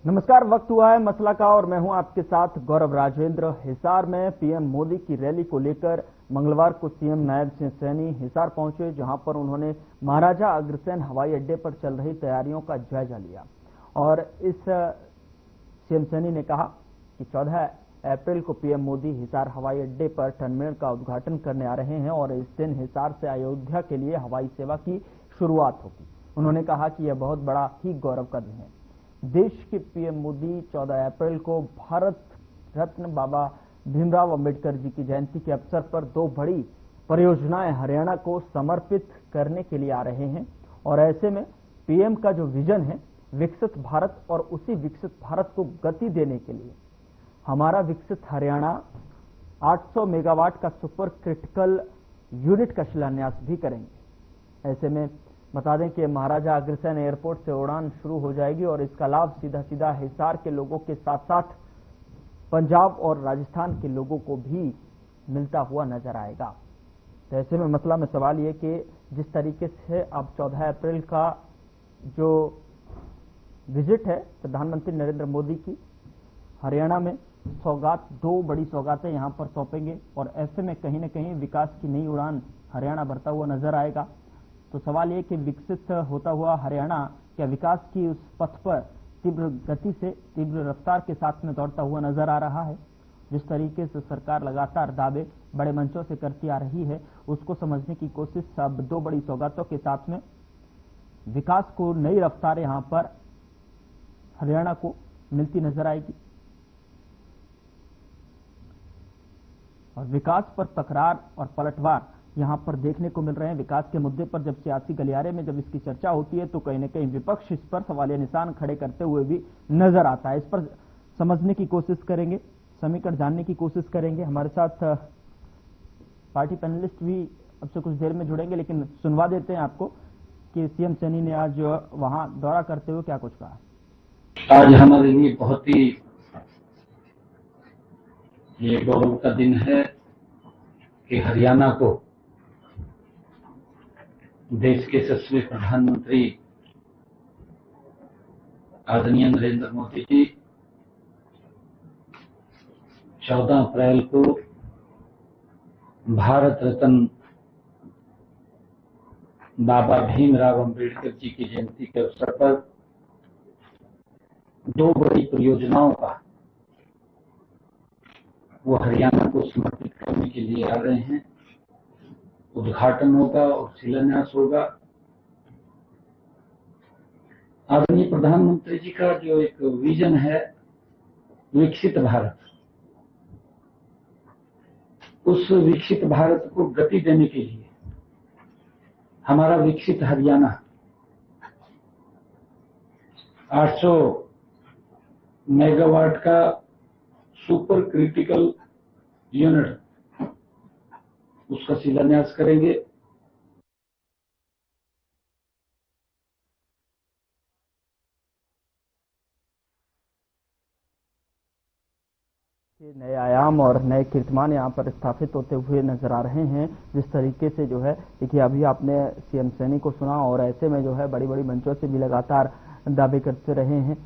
नमस्कार, वक्त हुआ है मसला का और मैं हूं आपके साथ गौरव राजेंद्र। हिसार में पीएम मोदी की रैली को लेकर मंगलवार को सीएम नायब सिंह सैनी हिसार पहुंचे, जहां पर उन्होंने महाराजा अग्रसेन हवाई अड्डे पर चल रही तैयारियों का जायजा लिया। और इस सीएम सैनी ने कहा कि 14 अप्रैल को पीएम मोदी हिसार हवाई अड्डे पर टर्मिनल का उद्घाटन करने आ रहे हैं और इस दिन हिसार से अयोध्या के लिए हवाई सेवा की शुरुआत होगी। उन्होंने कहा कि यह बहुत बड़ा ही गौरव का दिन है। देश के पीएम मोदी 14 अप्रैल को भारत रत्न बाबा भीमराव अंबेडकर जी की जयंती के अवसर पर दो बड़ी परियोजनाएं हरियाणा को समर्पित करने के लिए आ रहे हैं। और ऐसे में पीएम का जो विजन है विकसित भारत, और उसी विकसित भारत को गति देने के लिए हमारा विकसित हरियाणा 800 मेगावाट का सुपर क्रिटिकल यूनिट का शिलान्यास भी करेंगे। ऐसे में बता दें कि महाराजा अग्रसेन एयरपोर्ट से उड़ान शुरू हो जाएगी और इसका लाभ सीधा सीधा हिसार के लोगों के साथ साथ पंजाब और राजस्थान के लोगों को भी मिलता हुआ नजर आएगा। तो ऐसे में मसला में सवाल ये कि जिस तरीके से अब 14 अप्रैल का जो विजिट है प्रधानमंत्री नरेंद्र मोदी की हरियाणा में, सौगात, दो बड़ी सौगातें यहां पर सौंपेंगे और ऐसे में कहीं न कहीं विकास की नई उड़ान हरियाणा भरता हुआ नजर आएगा। तो सवाल ये कि विकसित होता हुआ हरियाणा क्या विकास की उस पथ पर तीव्र गति से, तीव्र रफ्तार के साथ में दौड़ता हुआ नजर आ रहा है। जिस तरीके से सरकार लगातार दावे बड़े मंचों से करती आ रही है, उसको समझने की कोशिश अब दो बड़ी सौगातों के साथ में विकास को नई रफ्तार यहां पर हरियाणा को मिलती नजर आएगी। और विकास पर तकरार और पलटवार यहां पर देखने को मिल रहे हैं। विकास के मुद्दे पर जब सियासी गलियारे में जब इसकी चर्चा होती है तो कहीं न कहीं विपक्ष इस पर सवालिया निशान खड़े करते हुए भी नजर आता है। इस पर समझने की कोशिश करेंगे, समीकरण जानने की कोशिश करेंगे। हमारे साथ पार्टी पैनलिस्ट भी अब से कुछ देर में जुड़ेंगे, लेकिन सुनवा देते हैं आपको कि सीएम सैनी ने आज वहां दौरा करते हुए क्या कुछ कहा। आज हमारे लिए बहुत ही ये गौरव का दिन है कि हरियाणा को देश के यशस्वी प्रधानमंत्री आदरणीय नरेंद्र मोदी जी 14 अप्रैल को भारत रत्न बाबा भीमराव अंबेडकर जी की जयंती के अवसर पर दो बड़ी परियोजनाओं का वो हरियाणा को समर्पित करने के लिए आ रहे हैं। उद्घाटन होगा और शिलान्यास होगा। आदरणीय प्रधानमंत्री जी का जो एक विजन है विकसित भारत, उस विकसित भारत को गति देने के लिए हमारा विकसित हरियाणा 800 मेगावाट का सुपर क्रिटिकल यूनिट उसका शिलान्यास करेंगे। नए आयाम और नए कीर्तिमान यहाँ पर स्थापित होते हुए नजर आ रहे हैं। जिस तरीके से जो है, देखिए अभी आपने सीएम सैनी को सुना और ऐसे में जो है बड़ी बड़ी मंचों से भी लगातार दावे करते रहे हैं।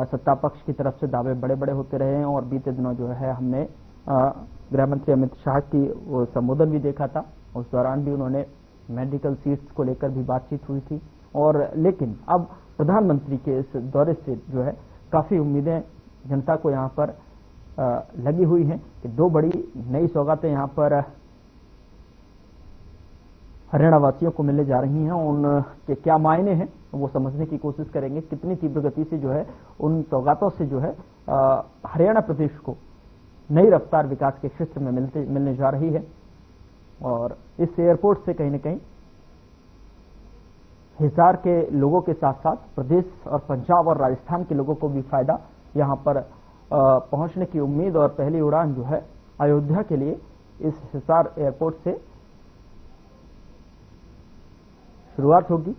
सत्ता पक्ष की तरफ से दावे बड़े बड़े होते रहे हैं और बीते दिनों जो है हमने गृह मंत्री अमित शाह की वो संबोधन भी देखा था। उस दौरान भी उन्होंने मेडिकल सीट्स को लेकर भी बातचीत हुई थी। और लेकिन अब प्रधानमंत्री के इस दौरे से जो है काफी उम्मीदें जनता को यहाँ पर लगी हुई हैं कि दो बड़ी नई सौगातें यहाँ पर हरियाणा वासियों को मिलने जा रही हैं। उनके क्या मायने हैं वो समझने की कोशिश करेंगे। कितनी तीव्र गति से जो है उन सौगातों से जो है हरियाणा प्रदेश को नई रफ्तार विकास के क्षेत्र में मिलने जा रही है। और इस एयरपोर्ट से कहीं न कहीं हिसार के लोगों के साथ साथ प्रदेश और पंजाब और राजस्थान के लोगों को भी फायदा यहाँ पर पहुंचने की उम्मीद। और पहली उड़ान जो है अयोध्या के लिए इस हिसार एयरपोर्ट से शुरुआत होगी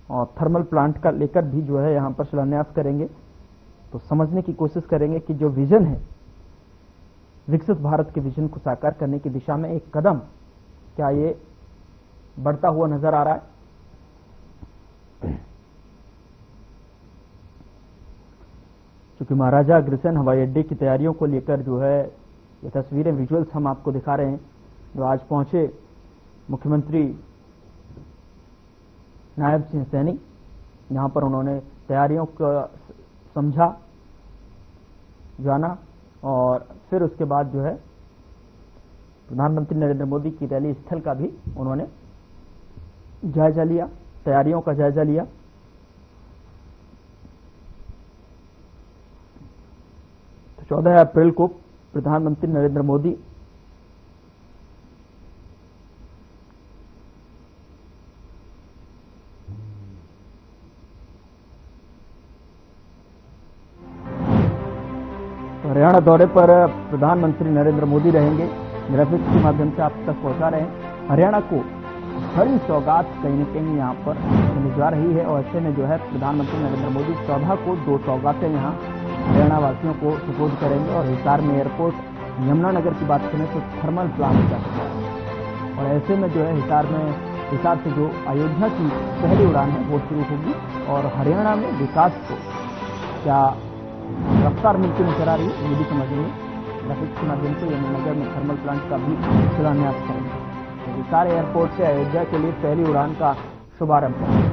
और थर्मल प्लांट का लेकर भी जो है यहां पर शिलान्यास करेंगे। तो समझने की कोशिश करेंगे कि जो विजन है विकसित भारत के विजन को साकार करने की दिशा में एक कदम क्या ये बढ़ता हुआ नजर आ रहा है। कि महाराजा अग्रसेन हवाई अड्डे की तैयारियों को लेकर जो है ये तस्वीरें, विजुअल्स हम आपको दिखा रहे हैं, जो आज पहुंचे मुख्यमंत्री नायब सिंह सैनी। यहां पर उन्होंने तैयारियों को समझा, जाना और फिर उसके बाद जो है प्रधानमंत्री नरेंद्र मोदी की रैली स्थल का भी उन्होंने जायजा लिया, तैयारियों का जायजा लिया। तो 14 अप्रैल को प्रधानमंत्री नरेंद्र मोदी हरियाणा दौरे पर प्रधानमंत्री नरेंद्र मोदी रहेंगे। ग्राफिक्स के माध्यम से आप तक पहुंचा रहे हैं। हरियाणा को बड़ी सौगात कहीं न कहीं यहां पर मिलने जा रही है और ऐसे में जो है प्रधानमंत्री नरेंद्र मोदी 14 को 2 सौगातें यहां हरियाणा वासियों को सुपुर्द करेंगे। और हिसार में एयरपोर्ट, यमुनानगर की बात करें तो थर्मल प्लांट का है और ऐसे में जो है हिसार से जो अयोध्या की पहली उड़ान है वो शुरू होगी और हरियाणा में विकास को क्या रफ्तार मिलती नजर आ रही है, ये भी समझिए। ग्राफिक्स के माध्यम से यमुनानगर में थर्मल प्लांट का भी शिलान्यास करेंगे। तो हिसार एयरपोर्ट से अयोध्या के लिए पहली उड़ान का शुभारंभ करेंगे।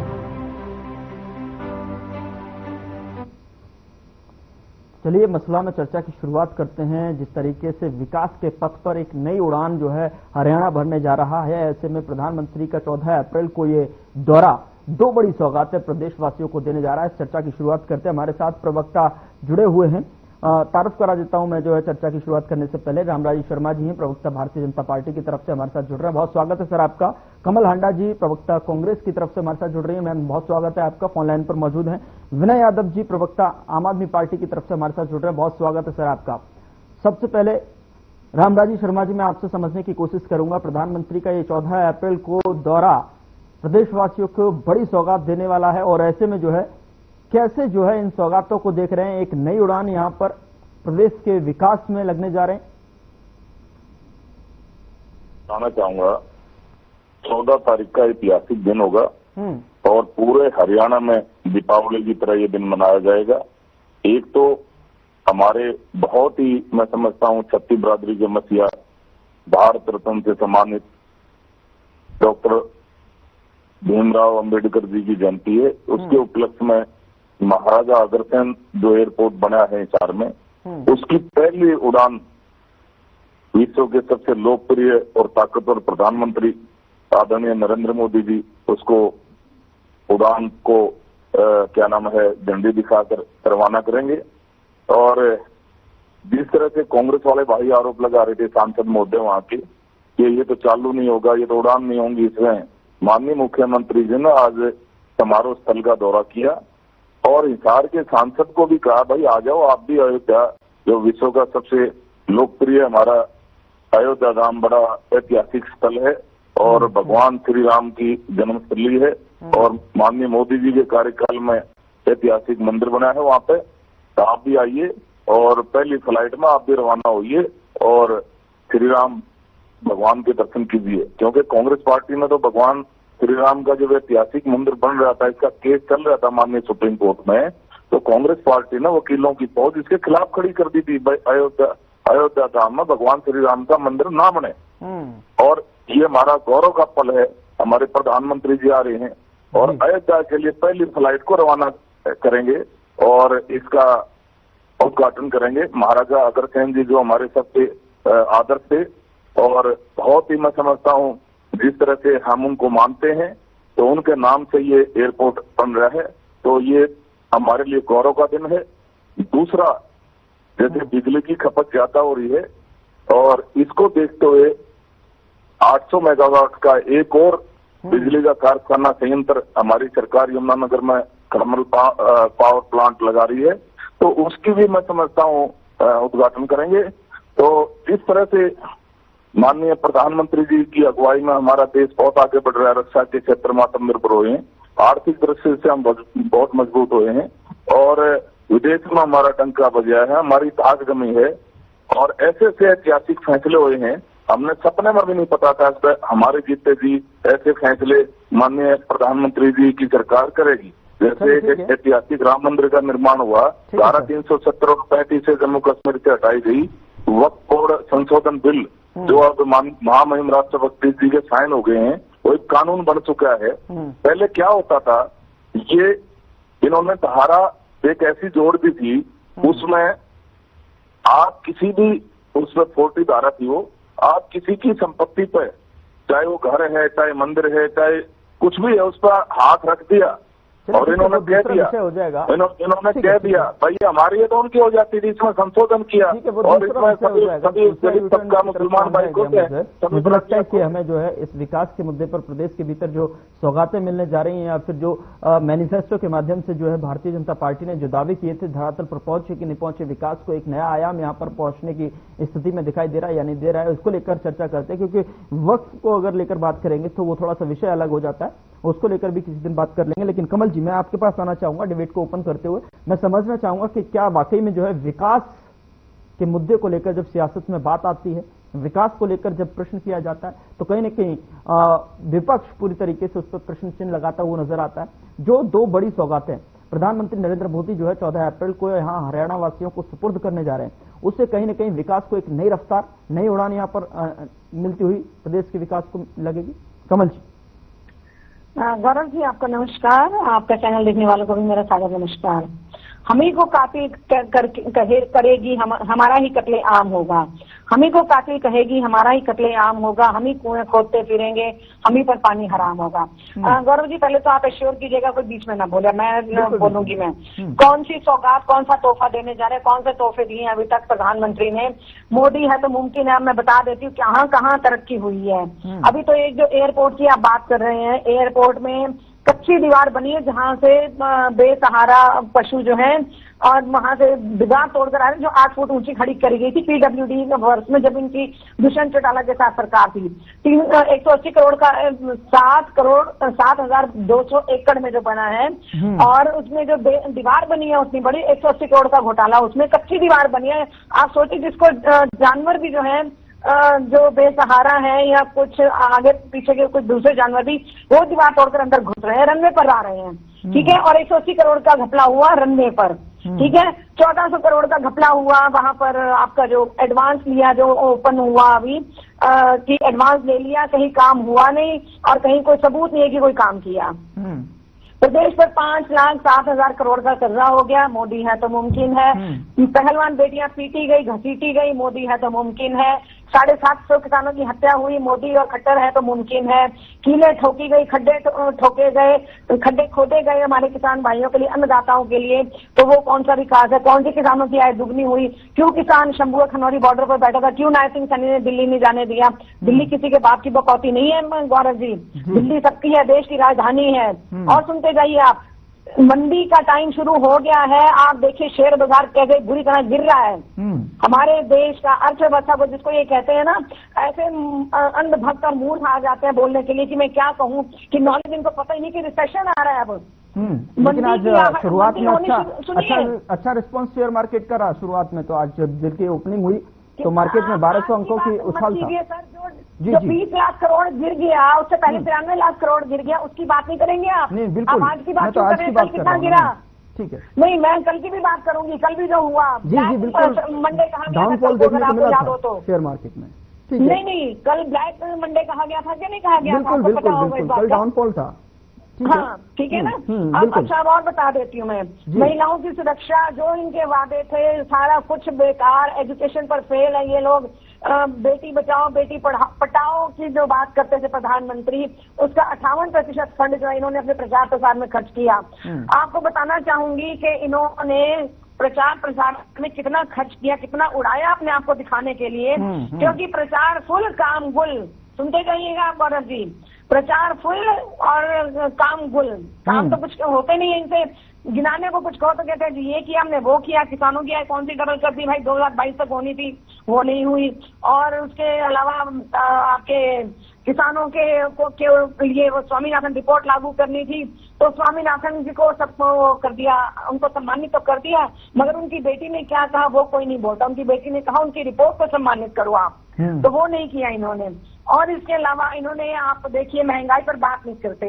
चलिए मसला में चर्चा की शुरुआत करते हैं। जिस तरीके से विकास के पथ पर एक नई उड़ान जो है हरियाणा भरने जा रहा है, ऐसे में प्रधानमंत्री का 14 अप्रैल को ये दौरा 2 बड़ी सौगातें प्रदेशवासियों को देने जा रहा है। चर्चा की शुरुआत करते हैं, हमारे साथ प्रवक्ता जुड़े हुए हैं। तारुफ करा देता हूं मैं जो है चर्चा की शुरुआत करने से पहले। रामराज शर्मा जी हैं, प्रवक्ता भारतीय जनता पार्टी की तरफ से हमारे साथ जुड़ रहे हैं, बहुत स्वागत है सर आपका। कमल हांडा जी, प्रवक्ता कांग्रेस की तरफ से हमारे साथ जुड़ रही है, मैम बहुत स्वागत है आपका, फोन लाइन पर मौजूद हैं। विनय यादव जी, प्रवक्ता आम आदमी पार्टी की तरफ से हमारे साथ जुड़ रहे हैं, बहुत स्वागत है सर आपका। सबसे पहले रामराज शर्मा जी, मैं आपसे समझने की कोशिश करूंगा, प्रधानमंत्री का ये 14 अप्रैल को दौरा प्रदेशवासियों को बड़ी सौगात देने वाला है और ऐसे में जो है कैसे जो है इन सौगातों को देख रहे हैं? एक नई उड़ान यहां पर प्रदेश के विकास में लगने जा रहे हैं। बताना चाहूंगा 14 तारीख का ऐतिहासिक दिन होगा और पूरे हरियाणा में दीपावली की तरह ये दिन मनाया जाएगा। एक तो हमारे बहुत ही, मैं समझता हूं, छत्ती बरादरी के मसीहा, भारत रत्न से सम्मानित डॉक्टर भीमराव अंबेडकर जी की जयंती है। उसके उपलक्ष्य में महाराजा अग्रसेन जो एयरपोर्ट बना है हिसार में, उसकी पहली उड़ान विश्व के सबसे लोकप्रिय और ताकतवर प्रधानमंत्री आदरणीय नरेंद्र मोदी जी उसको उड़ान को क्या नाम है झंडी दिखाकर रवाना करेंगे। और जिस तरह से कांग्रेस वाले भाई आरोप लगा रहे थे सांसद महोदय वहां के कि ये तो चालू नहीं होगा, ये तो उड़ान नहीं होंगी, इसमें माननीय मुख्यमंत्री जी ने आज समारोह स्थल का दौरा किया और हिसार के सांसद को भी कहा, भाई आ जाओ आप भी अयोध्या, जो विश्व का सबसे लोकप्रिय हमारा अयोध्या धाम बड़ा ऐतिहासिक स्थल है और भगवान श्री राम की जन्मस्थली है और माननीय मोदी जी के कार्यकाल में ऐतिहासिक मंदिर बना है वहां पे। तो आप भी आइए और पहली फ्लाइट में आप भी रवाना होइए और श्री राम भगवान के दर्शन कीजिए। क्योंकि कांग्रेस पार्टी में तो भगवान श्री राम का जब ऐतिहासिक मंदिर बन रहा था, इसका केस चल रहा था माननीय सुप्रीम कोर्ट में, तो कांग्रेस पार्टी ने वकीलों की फौज इसके खिलाफ खड़ी कर दी थी, अयोध्या धाम में भगवान श्री राम का मंदिर ना बने। और ये हमारा गौरव का पल है, हमारे प्रधानमंत्री जी आ रहे हैं और अयोध्या के लिए पहली फ्लाइट को रवाना करेंगे और इसका उद्घाटन करेंगे। महाराजा अग्रसेन जी जो हमारे सबसे आदर्श थे और बहुत ही, मैं समझता हूँ, जिस तरह से हम उनको मानते हैं, तो उनके नाम से ये एयरपोर्ट बन रहा है, तो ये हमारे लिए गौरव का दिन है। दूसरा, जैसे बिजली की खपत ज्यादा हो रही है और इसको देखते हुए 800 मेगावाट का एक और बिजली का कारखाना संयंत्र हमारी सरकार यमुनानगर में थर्मल पावर प्लांट लगा रही है, तो उसकी भी मैं समझता हूँ उद्घाटन करेंगे। तो इस तरह से माननीय प्रधानमंत्री जी की अगुवाई में हमारा देश बहुत आगे बढ़ रहा है, रक्षा के क्षेत्र में आत्मनिर्भर हुए हैं, आर्थिक दृष्टि से हम बहुत मजबूत हुए हैं और विदेश में हमारा डंका बजा है, हमारी धाक जमी है और ऐसे ऐतिहासिक फैसले हुए हैं, हमने सपने में भी नहीं पता था हमारे जीते जी ऐसे फैसले माननीय प्रधानमंत्री जी की सरकार करेगी। जैसे एक ऐतिहासिक राम मंदिर का निर्माण हुआ, धारा 370 और 35 से जम्मू कश्मीर से हटाई गई, वक्फ कोड संशोधन बिल जो अब महामहिम राष्ट्रपति जी के साइन हो गए हैं, वो एक कानून बन चुका है। पहले क्या होता था, ये इन्होंने धारा एक ऐसी जोड़ दी थी, उसमें आप किसी भी, उसमें 40 धारा थी वो, आप किसी की संपत्ति पर, चाहे वो घर है, चाहे मंदिर है, चाहे कुछ भी है, उस पर हाथ रख दिया और इन्होंने कह दिया, इन्होंने कह दिया भाई हमारी है तो उनकी हो जाती थी, इसमें संशोधन किया और इसमें सभी गरीब तबका मुसलमान भाई को। मुझे लगता है कि हमें जो है इस विकास के मुद्दे पर प्रदेश के भीतर जो सौगातें मिलने जा रही हैं या फिर जो मैनिफेस्टो के माध्यम से जो है भारतीय जनता पार्टी ने जो दावे किए थे धरातल पर पहुंचे कि नहीं पहुंचे, विकास को एक नया आयाम यहाँ पर पहुंचने की स्थिति में दिखाई दे रहा है या नहीं दे रहा है, उसको लेकर चर्चा करते हैं। क्योंकि वक्फ को अगर लेकर बात करेंगे तो वो थोड़ा सा विषय अलग हो जाता है, उसको लेकर भी किसी दिन बात कर लेंगे। लेकिन कमल जी, मैं आपके पास आना चाहूंगा डिबेट को ओपन करते हुए। मैं समझना चाहूंगा कि क्या वाकई में जो है विकास के मुद्दे को लेकर जब सियासत में बात आती है, विकास को लेकर जब प्रश्न किया जाता है, तो कहीं न कहीं विपक्ष पूरी तरीके से उस पर प्रश्न चिन्ह लगाता हुआ नजर आता है। जो दो बड़ी सौगातें प्रधानमंत्री नरेंद्र मोदी जो है 14 अप्रैल को यहाँ हरियाणा वासियों को सुपुर्द करने जा रहे हैं, उससे कहीं न कहीं विकास को एक नई रफ्तार, नई उड़ान यहाँ पर मिलती हुई प्रदेश के विकास को लगेगी। कमल जी। गौरव जी, आपका नमस्कार। आपका चैनल देखने वालों को भी मेरा सादर नमस्कार। हमी को कातिल करेगी हमारा ही कत्ले आम होगा, हमी को कातिल कहेगी हमारा ही कत्ले आम होगा, हम ही कुएं खोदते फिरेंगे, हम ही पर पानी हराम होगा। गौरव जी, पहले तो आप एश्योर कीजिएगा कोई बीच में ना बोले, मैं बोलूंगी। मैं कौन सी सौगात, कौन सा तोहफा देने जा रहे हैं, कौन से तोहफे दिए अभी तक प्रधानमंत्री ने। मोदी है तो मुमकिन है, मैं बता देती हूँ कहाँ कहाँ तरक्की हुई है। अभी तो एक जो एयरपोर्ट की आप बात कर रहे हैं, एयरपोर्ट में कच्ची दीवार बनी है जहां से बेसहारा पशु जो है और वहां से दीवार तोड़कर आ रहे, जो 8 फुट ऊंची खड़ी करी गई थी पीडब्ल्यूडी के वर्ष में, जब इनकी दुष्यंत चौटाला के साथ सरकार थी। 180 करोड़ का 7,200 एकड़ में जो बना है, और उसमें जो दीवार बनी है उतनी बड़ी, 180 करोड़ का घोटाला, उसमें कच्ची दीवार बनी है। आप सोचिए, जिसको जानवर भी जो है जो बेसहारा है या कुछ आगे पीछे के कुछ दूसरे जानवर भी वो दीवार तोड़कर अंदर घुस रहे हैं, रनवे पर आ रहे हैं। ठीक है, और 180 करोड़ का घपला हुआ रनवे पर। ठीक है, 1400 करोड़ का घपला हुआ वहां पर। आपका जो एडवांस लिया, जो ओपन हुआ अभी कि एडवांस ले लिया, कहीं काम हुआ नहीं और कहीं कोई सबूत नहीं है कि कोई काम किया। प्रदेश पर 5,07,000 करोड़ का कर्जा हो गया, मोदी है तो मुमकिन है। पहलवान बेटियां पीटी गई, घसीटी गई, मोदी है तो मुमकिन है। 750 किसानों की हत्या हुई, मोदी और खट्टर है तो मुमकिन है। कीलें ठोकी गई, खड्डे ठोके गए, खड्डे खोदे गए हमारे किसान भाइयों के लिए, अन्नदाताओं के लिए, तो वो कौन सा विकास है। कौन सी किसानों की आय दुगनी हुई, क्यों किसान शंभू खनौरी बॉर्डर पर बैठा था, क्यों नायब सिंह सैनी ने दिल्ली नहीं जाने दिया। दिल्ली किसी के बाप की बकौती नहीं है गौरव जी, दिल्ली सबकी है, देश की राजधानी है। और सुनते जाइए आप, मंदी का टाइम शुरू हो गया है। आप देखिए शेयर बाजार कैसे बुरी तरह गिर रहा है। हमारे देश का अर्थव्यवस्था को, जिसको ये कहते हैं ना, ऐसे अंधभक्त और मूर्ख आ जाते हैं बोलने के लिए कि मैं क्या कहूँ, कि नॉलेज इनको पता ही नहीं कि रिसेशन आ रहा है अब। लेकिन आज शुरुआत में अच्छा रिस्पॉन्स शेयर मार्केट का रहा। शुरुआत में तो आज जब की ओपनिंग हुई तो मार्केट में 1200 अंकों की उछाल था। सर, जो 20 लाख करोड़ गिर गया, उससे पहले 93 लाख करोड़ गिर गया, उसकी बात नहीं करेंगे आप? नहीं, बिल्कुल। आज की बात तो आज की बात कितना गिरा? ठीक है, नहीं, मैं कल की भी बात करूंगी। कल भी जो हुआ, जी बिल्कुल, मंडे कहा डाउनफॉल देखने को मिला था शेयर मार्केट में। नहीं, कल ब्लैक मंडे कहा गया था क्या नहीं कहा गया? बिल्कुल, कल डाउनफॉल था। हाँ, ठीक है ना। अब अच्छा और बता देती हूँ मैं, महिलाओं की सुरक्षा, जो इनके वादे थे सारा कुछ बेकार, एजुकेशन पर फेल है ये लोग। बेटी बचाओ बेटी पढ़ाओ की जो बात करते थे प्रधानमंत्री, उसका 58% फंड जो है इन्होंने अपने प्रचार प्रसार में खर्च किया। आपको बताना चाहूंगी कि इन्होंने प्रचार प्रसार में कितना खर्च किया, कितना उड़ाया अपने आप को दिखाने के लिए, क्योंकि प्रचार फुल काम गुल। सुनते जाइएगा आप गौरव जी, प्रचार फुल और काम गुल। काम तो कुछ होते नहीं है इनसे, गिनाने को कुछ कहो तो कहते हैं जी ये किया हमने, वो किया, किसानों की आय कौन सी डबल कर दी भाई, 2022 तक होनी थी वो नहीं हुई। और उसके अलावा आपके किसानों के लिए वो स्वामीनाथन रिपोर्ट लागू करनी थी, तो स्वामीनाथन जी को सब कर दिया, उनको सम्मानित तो कर दिया, मगर उनकी बेटी ने क्या कहा वो कोई नहीं बोलता। उनकी बेटी ने कहा उनकी रिपोर्ट को सम्मानित करो आप, तो वो नहीं किया इन्होंने। और इसके अलावा इन्होंने, आप देखिए, महंगाई पर बात नहीं करते,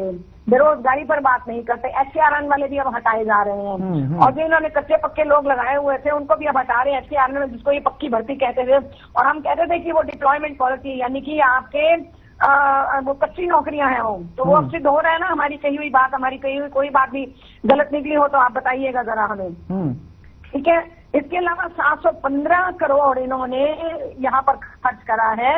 बेरोजगारी पर बात नहीं करते, SCRN वाले भी अब हटाए जा रहे हैं। और जो इन्होंने कच्चे पक्के लोग लगाए हुए थे उनको भी अब हटा रहे हैं SCRN में, जिसको ये पक्की भर्ती कहते थे। और हम कहते थे कि वो डिप्लॉयमेंट पॉलिसी, यानी कि आपके वो कच्ची नौकरियां हैं वो, तो वो अब सिद्ध हो रहा है ना। हमारी कही हुई बात, हमारी कही हुई कोई बात भी गलत निकली हो तो आप बताइएगा जरा हमें, ठीक है। इसके अलावा 715 करोड़ इन्होंने यहाँ पर खर्च करा है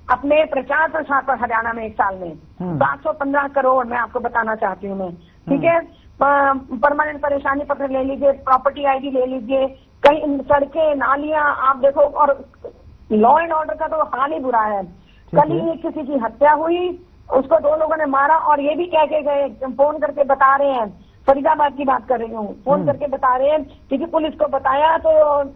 अपने प्रचार प्रसार पर हरियाणा में एक साल में। 715 करोड़ मैं आपको बताना चाहती हूँ मैं, ठीक है। परमानेंट परेशानी पत्र ले लीजिए, प्रॉपर्टी ID ले लीजिए, कई सड़कें, नालियां आप देखो, और लॉ एंड ऑर्डर का तो हाल ही बुरा है। कल ही किसी की हत्या हुई, उसको 2 लोगों ने मारा, और ये भी कह के गए, फोन करके बता रहे हैं, फरीदाबाद की बात कर रही हूँ, फोन करके बता रहे हैं क्योंकि पुलिस को बताया तो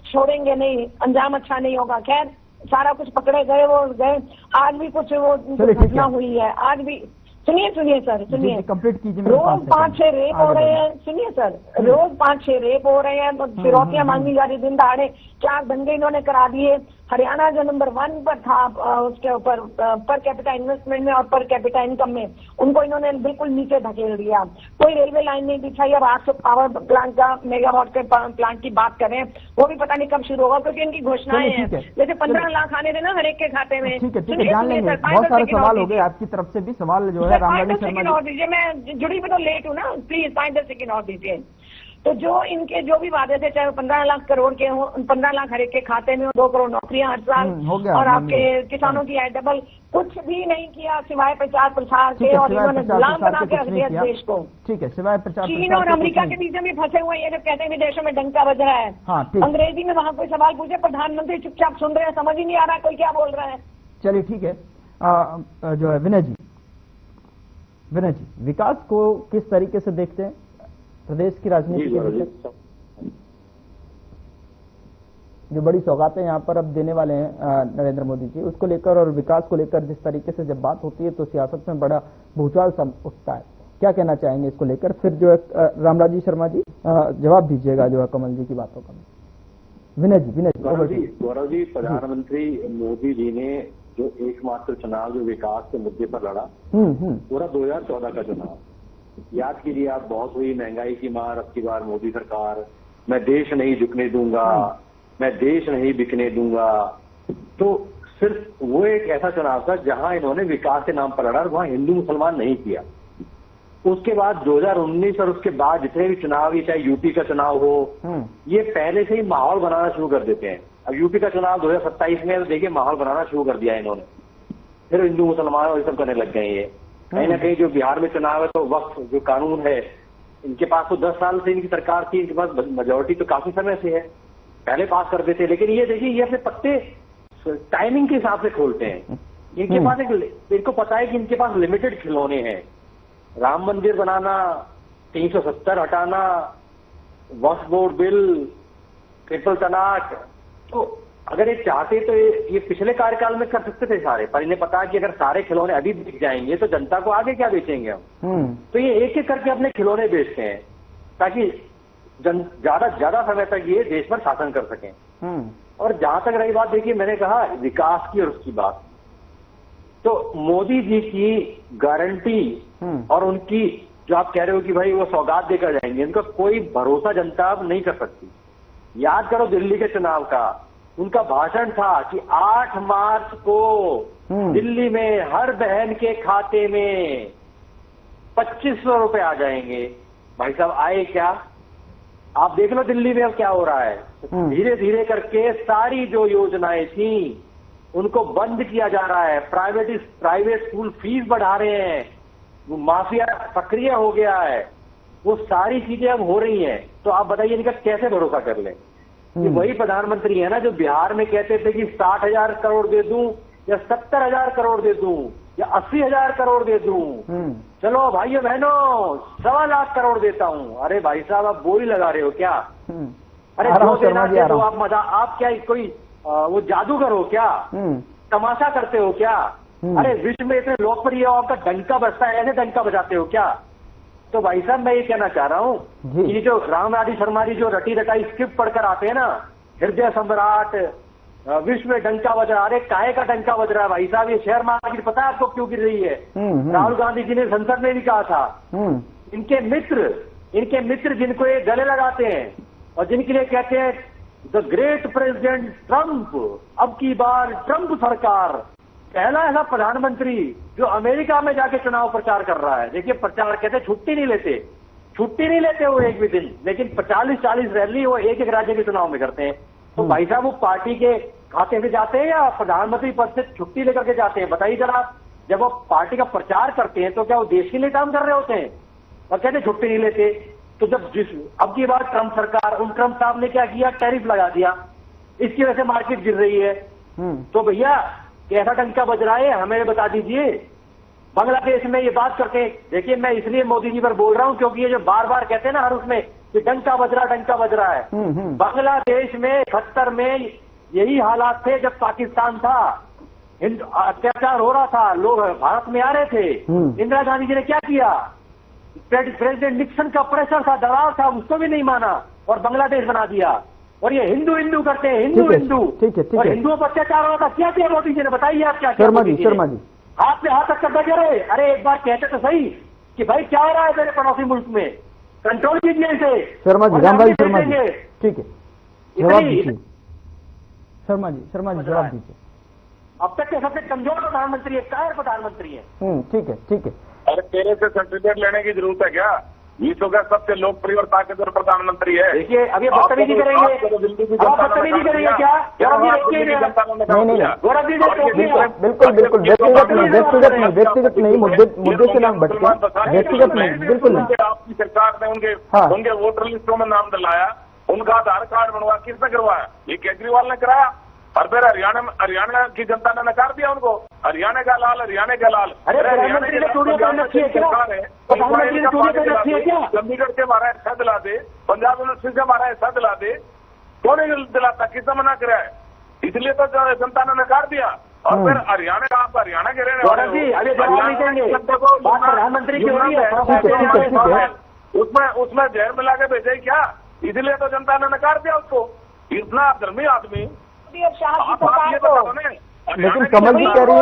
छोड़ेंगे नहीं, अंजाम अच्छा नहीं होगा। खैर सारा कुछ पकड़े गए, वो गए। आज भी कुछ वो घटना हुई है, आज भी। सुनिए सर, सुनिए, कंप्लीट कीजिए। रोज 5-6 रेप हो रहे हैं। सुनिए सर, रोज 5-6 रेप हो रहे हैं, फिरौतियां मांगी जा रही, दिन दहाड़े 4 दंगे इन्होंने करा दिए। हरियाणा जो नंबर 1 पर था उसके ऊपर पर कैपिटा इन्वेस्टमेंट में और पर कैपिटा इनकम में, उनको इन्होंने बिल्कुल नीचे धकेल दिया। कोई रेलवे लाइन नहीं बिछाई। अब 800 पावर प्लांट का, मेगावाट के प्लांट की बात करें, वो भी पता नहीं कब शुरू होगा, क्योंकि इनकी घोषणाएं हैं। जैसे 15 लाख आने देना हर एक के खाते में। ठीक है, जान लेंगे। बहुत सारे सवाल हो गए आपकी तरफ से भी। सवाल जो है रामराजी शर्मा और दीजिए, मैं जुड़ी भी तो लेट हूँ ना, प्लीज 5-10 सेकेंड और दीजिए। तो जो इनके जो भी वादे थे, चाहे 15 लाख करोड़ के हो, 15 लाख हर एक के खाते में, 2 करोड़ नौकरियां हर साल, और आपके किसानों की आय डबल, कुछ भी नहीं किया सिवाय प्रचार प्रसार के। और इन्होंने गुलाम बना के रख दिया देश को। ठीक है, सिवाय प्रचार। चीन और अमेरिका के बीच में फंसे हुए ये जब कहते हैं विदेशों में डंका बज रहा है। अंग्रेजी में वहाँ कोई सवाल पूछे, प्रधानमंत्री चुपचाप सुन रहे हैं, समझ ही नहीं आ रहा कोई क्या बोल रहा है। चलिए ठीक है। जो है विनय जी, विकास को किस तरीके से देखते हैं प्रदेश की राजनीति के भीतर? जो बड़ी सौगातें यहाँ पर अब देने वाले हैं नरेंद्र मोदी जी, उसको लेकर और विकास को लेकर जिस तरीके से जब बात होती है तो सियासत में बड़ा भूचाल सा उठता है। क्या कहना चाहेंगे इसको लेकर? फिर जो है रामराजी शर्मा जी जवाब दीजिएगा जो है कमल जी की बातों का। विनय जी। गौरव जी, प्रधानमंत्री मोदी जी ने जो एकमात्र चुनाव जो विकास के मुद्दे पर लड़ा, पूरा 2014 का चुनाव याद कीजिए आप। बहुत हुई महंगाई की मार, अब की बार मोदी सरकार, मैं देश नहीं झुकने दूंगा, मैं देश नहीं बिकने दूंगा। तो सिर्फ वो एक ऐसा चुनाव था जहां इन्होंने विकास के नाम पर लड़ा, वहां हिंदू मुसलमान नहीं किया। उसके बाद 2019 और उसके बाद जितने भी चुनाव, ये चाहे यूपी का चुनाव हो, ये पहले से ही माहौल बनाना शुरू कर देते हैं। अब यूपी का चुनाव 2027 में, तो देखिए माहौल बनाना शुरू कर दिया इन्होंने, फिर हिंदू मुसलमान और ये सब करने लग गए। ये कहीं ना कहीं जो बिहार में चुनाव है, तो वक्त जो कानून है, इनके पास तो 10 साल से इनकी सरकार थी, इनके पास मेजोरिटी तो काफी समय से है, पहले पास कर देते। लेकिन ये देखिए, ये अपने पत्ते टाइमिंग के हिसाब से खोलते हैं। इनके पास इनको पता है कि इनके पास लिमिटेड खिलौने हैं। राम मंदिर बनाना, 370 हटाना, वक्फ बोर्ड बिल, ट्रिपल तलाक, तो अगर ये चाहते तो ये पिछले कार्यकाल में कर सकते थे सारे, पर इन्हें पता है कि अगर सारे खिलौने अभी बिक जाएंगे तो जनता को आगे क्या बेचेंगे हम। तो ये एक एक करके अपने खिलौने बेचते हैं ताकि ज्यादा समय तक ये देश पर शासन कर सकें। और जहां तक रही बात, देखिए मैंने कहा विकास की और उसकी बात, तो मोदी जी की गारंटी और उनकी जो आप कह रहे हो कि भाई वो सौगात देकर जाएंगे, इनका कोई भरोसा जनता अब नहीं कर सकती। याद करो दिल्ली के चुनाव का, उनका भाषण था कि 8 मार्च को दिल्ली में हर बहन के खाते में 2500 रुपए आ जाएंगे। भाई साहब आए क्या? आप देख लो दिल्ली में अब क्या हो रहा है। धीरे धीरे करके सारी जो योजनाएं थी उनको बंद किया जा रहा है। प्राइवेट स्कूल फीस बढ़ा रहे हैं, वो माफिया सक्रिय हो गया है, वो सारी चीजें अब हो रही हैं। तो आप बताइए इनका कैसे भरोसा कर लें? ये वही प्रधानमंत्री है ना जो बिहार में कहते थे कि 60,000 करोड़ दे दूं या 70,000 करोड़ दे दूं या 80,000 करोड़ दे दूं। चलो भाइयों बहनों 1.25 लाख करोड़ देता हूं। अरे भाई साहब आप बोली लगा रहे हो क्या? अरे जो देना दे दो, आप मजा, आप क्या कोई वो जादूगर हो क्या? तमाशा करते हो क्या? अरे विश्व में इतने लोकप्रिय हो, आपका डंका बजता है, ऐसे डंका बजाते हो क्या? तो भाई साहब मैं ये कहना चाह रहा हूँ, ये जो रामराजी शर्मा जी जो रटी रटाई स्क्रिप्ट पढ़कर आते हैं ना, हृदय सम्राट, विश्व में डंका बज रहा। अरे काहे का डंका बज रहा है भाई साहब? ये शेयर मार्केट पता है आपको क्यों गिर रही है? राहुल गांधी जी ने संसद में भी कहा था, इनके मित्र जिनको ये गले लगाते हैं और जिनके लिए कहते हैं द ग्रेट प्रेसिडेंट ट्रंप, अब की बार ट्रंप सरकार, पहला ऐसा प्रधानमंत्री जो अमेरिका में जाके चुनाव प्रचार कर रहा है। देखिए प्रचार कहते छुट्टी नहीं लेते वो एक भी दिन, लेकिन 40-40 रैली वो एक एक राज्य के चुनाव में करते हैं। तो भाई साहब वो पार्टी के खाते से जाते हैं या प्रधानमंत्री पद से छुट्टी लेकर के जाते हैं? बताइए जरा। जब वो पार्टी का प्रचार करते हैं तो क्या वो देश के लिए काम कर रहे होते हैं? और कहते छुट्टी नहीं लेते। तो जब अब की बार ट्रंप सरकार, उन ट्रंप साहब ने क्या किया? टैरिफ लगा दिया, इसकी वजह से मार्केट गिर रही है। तो भैया कैसा डंका बज रहा है हमें बता दीजिए। बांग्लादेश में ये बात करते हैं, देखिए मैं इसलिए मोदी जी पर बोल रहा हूं क्योंकि ये जो बार बार कहते हैं ना हर उसमें कि डंका बज रहा है। बांग्लादेश में 70 में यही हालात थे जब पाकिस्तान था, अत्याचार हो रहा था, लोग भारत में आ रहे थे। इंदिरा गांधी जी ने क्या किया? प्रेसिडेंट निक्सन का प्रेशर था, दबाव था, उसको भी नहीं माना और बांग्लादेश बना दिया। और ये हिंदू करते हैं, हिंदू और हिंदुओं पर अत्याचार हो रहा था। क्या किया मोदी जी ने? बताइए आप क्या? शर्मा जी हाथ पे हाथ रख कर बैठे रहे। अरे एक बार कहते तो सही कि भाई क्या हो रहा है मेरे पड़ोसी मुल्क में, कंट्रोल कीजिए इसे। शर्मा जी, रामभाई शर्मा जी, ठीक है, जवाब दीजिए। शर्मा जी जवाब दीजिए। अब तक के सबसे कमजोर प्रधानमंत्री है, कायर प्रधानमंत्री है। ठीक है। अरे तेरे से सर्टिफिकेट लेने की जरूरत है क्या? विश्व का सबसे लोकप्रिय और ताकतवर प्रधानमंत्री है। देखिए अब ये बदतमीजी करेंगे, बदतमीजी करेंगे क्या? नहीं, व्यक्तिगत नहीं, मुद्दे से नाम भटके, व्यक्तिगत नहीं, बिल्कुल नहीं। आपकी सरकार ने उनके वोटर लिस्टों में नाम डलाया, उनका आधार कार्ड बनवा, किसने करवाया? ये केजरीवाल ने कराया। और फिर हरियाणा की जनता ने नकार दिया उनको। हरियाणा का लाल। अरे प्रधानमंत्री ने चूड़ियां पहन रखी है क्या? प्रधानमंत्री ने चूड़ियां पहन रखी है क्या? चंडीगढ़ से हमारा हिस्सा दिला दे, पंजाब यूनिवर्सिटी से हमारा हिस्सा दिला दे, कौन दिलाता? किसने मना करा है? इसलिए तो जनता ने नकार दिया। और फिर हरियाणा का, आप हरियाणा के रहने वाले, अभी जवाब नहीं देंगे। प्रधानमंत्री की हो रही है, उसमें जहर मिला के भेजे क्या? इसलिए तो जनता ने नकार दिया उसको। इतना धर्मी आदमी। लेकिन कमल जी कह रही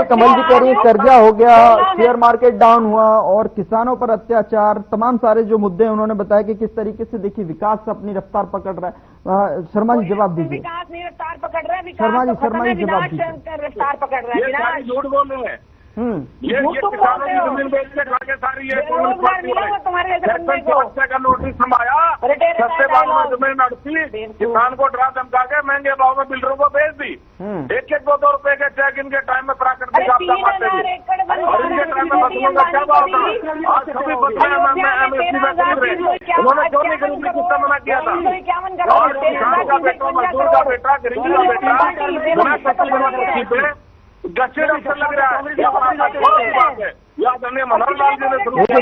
है कर्जा हो गया, शेयर मार्केट डाउन हुआ और किसानों पर अत्याचार, तमाम सारे जो मुद्दे हैं उन्होंने बताया कि किस तरीके से देखिए विकास अपनी रफ्तार पकड़ रहा है। शर्मा जी जवाब दीजिए। विकास नहीं रफ्तार पकड़ रहा है, शर्मा जी जवाब दीजिए। रफ्तार पकड़ रहा है। झूठ बोल रहे हैं। ये किसानों की जमीन बेच के खा के सारी है का नोटिस समाया, सस्ते भाव में जमीन अड़ती, किसान को डरा धमका के महंगे भाव में बिल्डरों को बेच दी। 1-2 रुपए के चेक इनके टाइम में प्राकृतिक आपदा मारते थे और इनके टाइम में फसलों का क्या भाव था? आज सभी फसलें एमएसपी में खरीद रहे। उन्होंने क्यों नहीं खरीदने किसने मना किया था? और किसान का बेटा, मजदूर का बेटा, गरीबी का बेटा बिना फसल बना कृषि पे गच्चे अवसर लग रहा है। या आदरणीय मनोहर लाल जी ने शुरू पूरे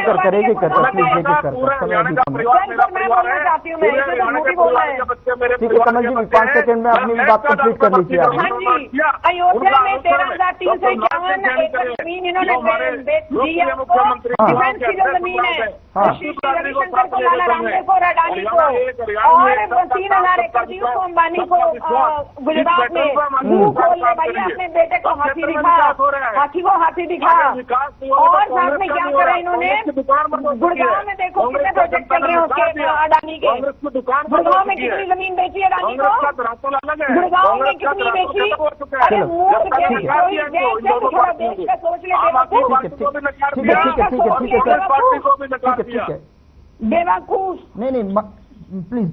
हरियाणा का परिवार मेरा परिवार है, पूरे हरियाणा के परिवार के बच्चे मेरे परिवार के बच्चे हैं। 5 सेकंड में अपनी बात कंप्लीट कर लीजिए आप। अयोध्या में 13,351 एकड़ जमीन इन्होंने बेच दी है आपको। डिफेंस की जो जमीन है रविशंकर को, लाला रामदेव को, अडानी को, और 3,000 एकड़ दी उसको अंबानी को गुजरात में। मुंह खोल ले भैया, अपने बेटे को हाथी दिखा, हाथी को हाथी दिखा। और साथ में क्या करा इन्होंने? गुड़गांव में देखो कितने प्रोजेक्ट चल रहे हैं उसके अडानी के। गुड़गांव में कितनी जमीन बेची अडानी को? गुड़गांव में कितनी बेची? अरे मूर्ख के थोड़ा देश का सोच ले बेवकूफ। नहीं, प्लीज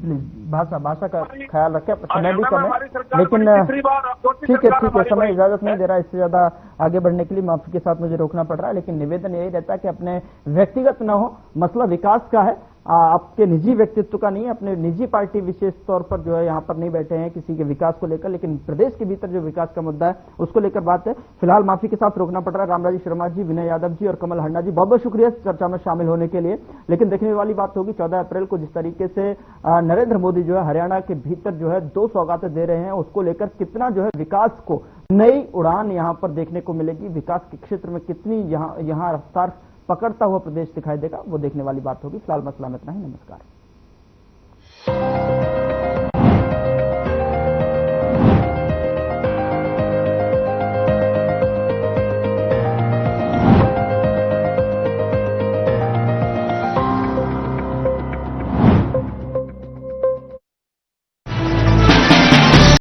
भाषा का ख्याल रखें, समय भी कम है, लेकिन ठीक है, समय इजाजत नहीं दे रहा, इससे ज्यादा आगे बढ़ने के लिए माफी के साथ मुझे रोकना पड़ रहा है। लेकिन निवेदन यही रहता है कि अपने व्यक्तिगत न हो, मसला विकास का है, आपके निजी व्यक्तित्व का नहीं है, अपने निजी पार्टी विशेष तौर पर जो है यहाँ पर नहीं बैठे हैं किसी के विकास को लेकर, लेकिन प्रदेश के भीतर जो विकास का मुद्दा है उसको लेकर बात है। फिलहाल माफी के साथ रोकना पड़ रहा है। रामराजी शर्मा जी, विनय यादव जी और कमल हंडा जी, बहुत बहुत शुक्रिया चर्चा में शामिल होने के लिए। लेकिन देखने वाली बात होगी 14 अप्रैल को जिस तरीके से नरेंद्र मोदी जो है हरियाणा के भीतर जो है 2 सौगातें दे रहे हैं, उसको लेकर कितना जो है विकास को नई उड़ान यहाँ पर देखने को मिलेगी, विकास के क्षेत्र में कितनी यहाँ रफ्तार पकड़ता हुआ प्रदेश दिखाई देगा, वो देखने वाली बात होगी। फिलहाल मसला में इतना ही। नमस्कार।